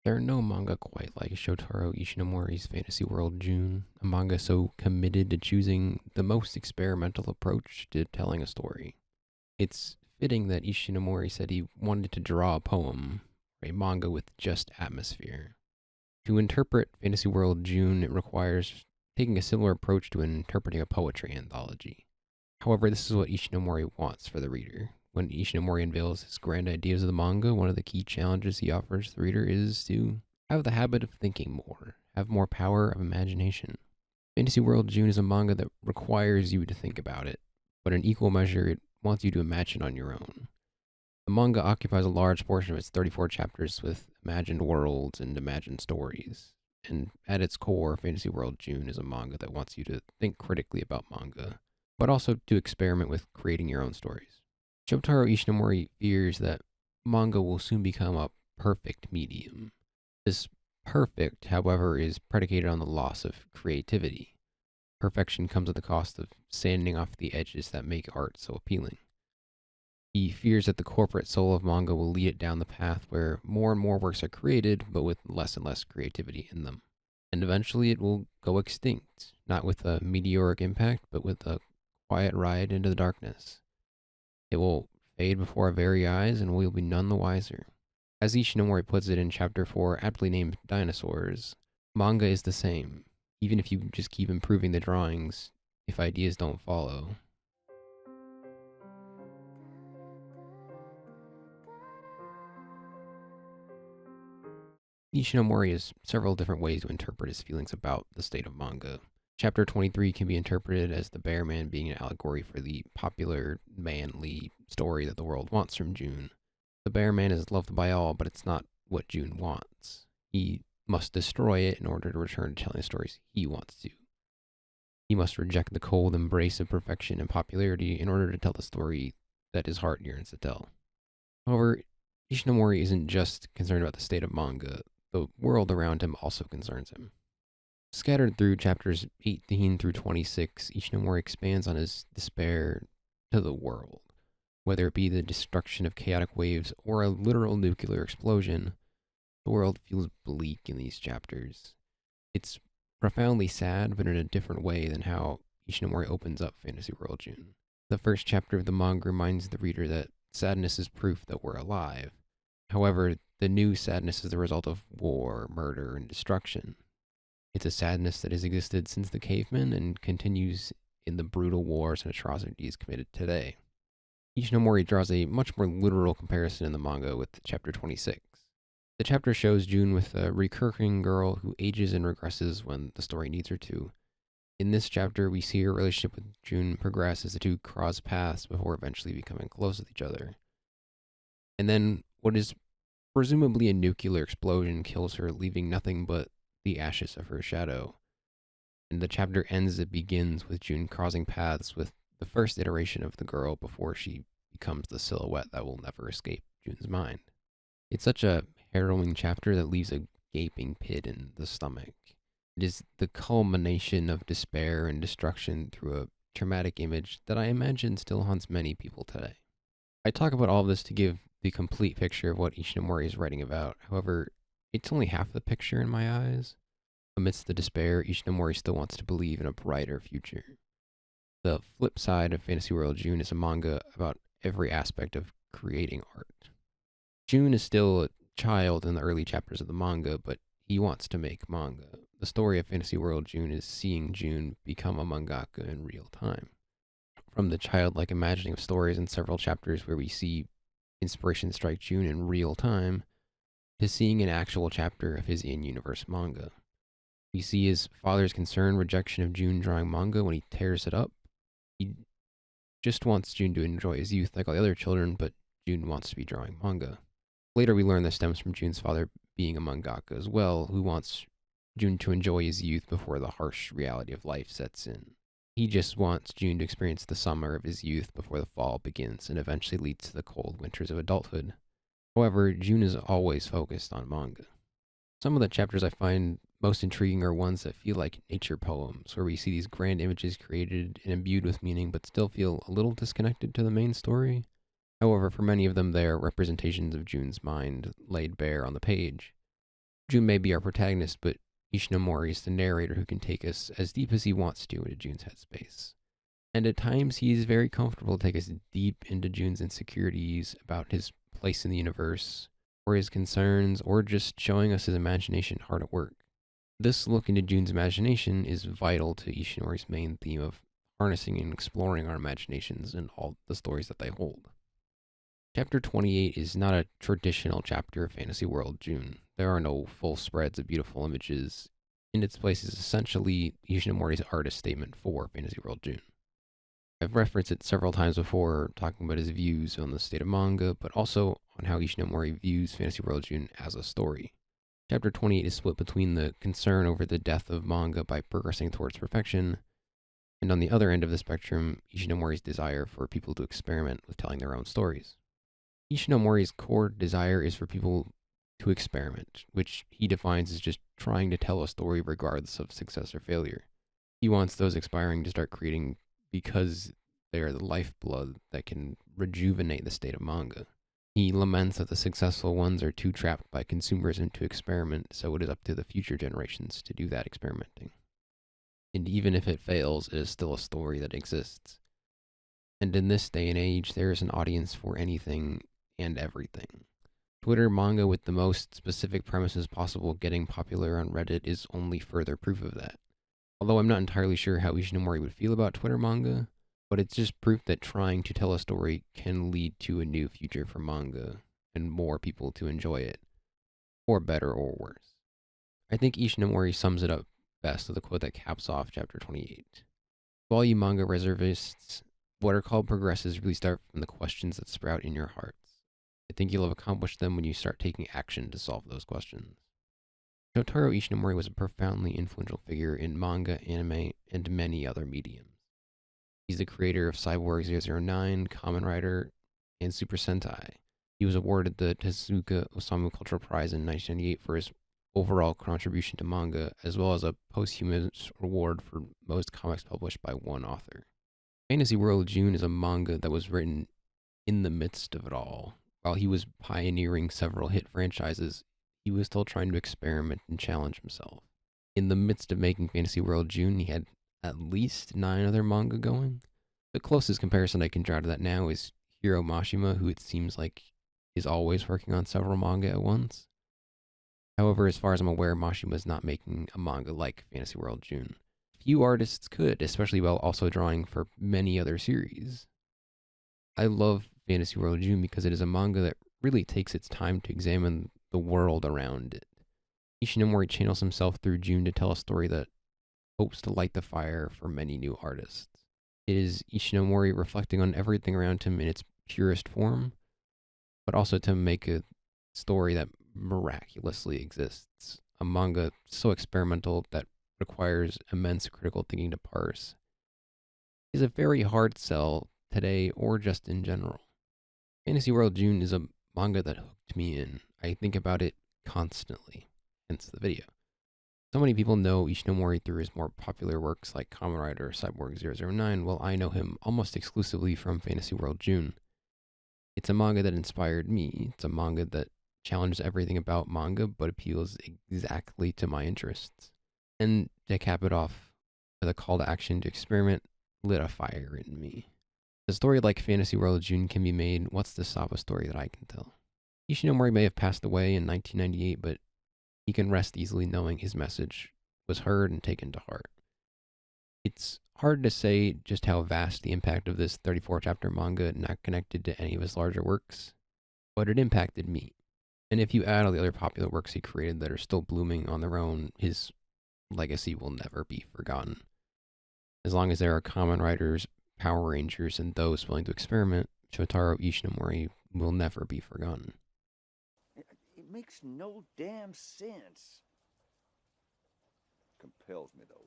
There are no manga quite like Shotaro Ishinomori's Fantasy World Jun, a manga so committed to choosing the most experimental approach to telling a story. It's fitting that Ishinomori said he wanted to draw a poem, or a manga with just atmosphere. To interpret Fantasy World Jun, it requires taking a similar approach to interpreting a poetry anthology. However, this is what Ishinomori wants for the reader. When Ishinomori unveils his grand ideas of the manga, one of the key challenges he offers the reader is to have the habit of thinking more, have more power of imagination. Fantasy World June is a manga that requires you to think about it, but in equal measure, it wants you to imagine on your own. The manga occupies a large portion of its 34 chapters with imagined worlds and imagined stories. And at its core, Fantasy World June is a manga that wants you to think critically about manga, but also to experiment with creating your own stories. Shotaro Ishinomori fears that manga will soon become a perfect medium. This perfect, however, is predicated on the loss of creativity. Perfection comes at the cost of sanding off the edges that make art so appealing. He fears that the corporate soul of manga will lead it down the path where more and more works are created, but with less and less creativity in them. And eventually it will go extinct, not with a meteoric impact, but with a quiet ride into the darkness. It will fade before our very eyes, and we'll be none the wiser. As Ishinomori puts it in Chapter 4, aptly named Dinosaurs, manga is the same, even if you just keep improving the drawings, if ideas don't follow. Ishinomori has several different ways to interpret his feelings about the state of manga. Chapter 23 can be interpreted as the bear man being an allegory for the popular, manly story that the world wants from June. The bear man is loved by all, but it's not what June wants. He must destroy it in order to return to telling the stories he wants to. He must reject the cold embrace of perfection and popularity in order to tell the story that his heart yearns to tell. However, Ishinomori isn't just concerned about the state of manga, the world around him also concerns him. Scattered through chapters 18 through 26, Ishinomori expands on his despair to the world. Whether it be the destruction of chaotic waves or a literal nuclear explosion, the world feels bleak in these chapters. It's profoundly sad, but in a different way than how Ishinomori opens up Fantasy World June. The first chapter of the manga reminds the reader that sadness is proof that we're alive. However, the new sadness is the result of war, murder, and destruction. It's a sadness that has existed since the cavemen and continues in the brutal wars and atrocities committed today. Ishinomori draws a much more literal comparison in the manga with chapter 26. The chapter shows June with a recurring girl who ages and regresses when the story needs her to. In this chapter, we see her relationship with June progress as the two cross paths before eventually becoming close with each other. And then, what is presumably a nuclear explosion kills her, leaving nothing but the ashes of her shadow. And the chapter ends as it begins with June crossing paths with the first iteration of the girl before she becomes the silhouette that will never escape June's mind. It's such a harrowing chapter that leaves a gaping pit in the stomach. It is the culmination of despair and destruction through a traumatic image that I imagine still haunts many people today. I talk about all of this to give the complete picture of what Ishinomori is writing about. However, it's only half the picture in my eyes. Amidst the despair, Ishinomori still wants to believe in a brighter future. The flip side of Fantasy World June is a manga about every aspect of creating art. June is still a child in the early chapters of the manga, but he wants to make manga. The story of Fantasy World June is seeing June become a mangaka in real time. From the childlike imagining of stories in several chapters where we see inspiration strike June in real time, to seeing an actual chapter of his in-universe manga. We see his father's concerned rejection of June drawing manga when he tears it up. He just wants June to enjoy his youth like all the other children, but June wants to be drawing manga. Later, we learn this stems from June's father being a mangaka as well, who wants June to enjoy his youth before the harsh reality of life sets in. He just wants June to experience the summer of his youth before the fall begins and eventually leads to the cold winters of adulthood. However, June is always focused on manga. Some of the chapters I find most intriguing are ones that feel like nature poems, where we see these grand images created and imbued with meaning, but still feel a little disconnected to the main story. However, for many of them, they are representations of June's mind laid bare on the page. Jun may be our protagonist, but Ishinomori is the narrator who can take us as deep as he wants to into Jun's headspace. And at times, he is very comfortable to take us deep into Jun's insecurities about his place in the universe, or his concerns, or just showing us his imagination hard at work. This look into Jun's imagination is vital to Ishinomori's main theme of harnessing and exploring our imaginations and all the stories that they hold. Chapter 28 is not a traditional chapter of Fantasy World Jun. There are no full spreads of beautiful images. In its place is essentially Ishinomori's artist statement for Fantasy World Jun. I've referenced it several times before, talking about his views on the state of manga, but also on how Ishinomori views Fantasy World Jun as a story. Chapter 28 is split between the concern over the death of manga by progressing towards perfection, and on the other end of the spectrum, Ishinomori's desire for people to experiment with telling their own stories. Ishinomori's core desire is for people to experiment, which he defines as just trying to tell a story regardless of success or failure. He wants those aspiring to start creating because they are the lifeblood that can rejuvenate the state of manga. He laments that the successful ones are too trapped by consumerism to experiment, so it is up to the future generations to do that experimenting. And even if it fails, it is still a story that exists. And in this day and age, there is an audience for anything and everything. Twitter manga with the most specific premises possible getting popular on Reddit is only further proof of that. Although I'm not entirely sure how Ishinomori would feel about Twitter manga, but it's just proof that trying to tell a story can lead to a new future for manga and more people to enjoy it, or better or worse. I think Ishinomori sums it up best with a quote that caps off chapter 28. To all you manga reservists, what are called progresses really start from the questions that sprout in your hearts. I think you'll have accomplished them when you start taking action to solve those questions. Shotaro Ishinomori was a profoundly influential figure in manga, anime, and many other mediums. He's the creator of Cyborg 009, Kamen Rider, and Super Sentai. He was awarded the Tezuka Osamu Cultural Prize in 1998 for his overall contribution to manga, as well as a posthumous award for most comics published by one author. Fantasy World Jun is a manga that was written in the midst of it all. While he was pioneering several hit franchises, he was still trying to experiment and challenge himself. In the midst of making Fantasy World Jun, he had at least 9 other manga going. The closest comparison I can draw to that now is Hiro Mashima, who it seems like is always working on several manga at once. However, as far as I'm aware, Mashima is not making a manga like Fantasy World Jun. Few artists could, especially while also drawing for many other series. I love Fantasy World Jun because it is a manga that really takes its time to examine the world around it. Ishinomori channels himself through Jun to tell a story that hopes to light the fire for many new artists. It is Ishinomori reflecting on everything around him in its purest form, but also to make a story that miraculously exists. A manga so experimental that requires immense critical thinking to parse. It is a very hard sell today or just in general. Fantasy World Jun is a manga that hooked me in. I think about it constantly, hence the video. So many people know Ishinomori through his more popular works like Kamen Rider or Cyborg 009, while I know him almost exclusively from Fantasy World Jun. It's a manga that inspired me. It's a manga that challenges everything about manga, but appeals exactly to my interests. And to cap it off, with a call to action to experiment, lit a fire in me. A story like Fantasy World Jun can be made. What's to stop a story that I can tell? Ishinomori may have passed away in 1998, but he can rest easily knowing his message was heard and taken to heart. It's hard to say just how vast the impact of this 34-chapter manga, not connected to any of his larger works, but it impacted me. And if you add all the other popular works he created that are still blooming on their own, his legacy will never be forgotten. As long as there are Kamen Riders, Power Rangers, and those willing to experiment, Shotaro Ishinomori will never be forgotten. It makes no damn sense. Compels me, though.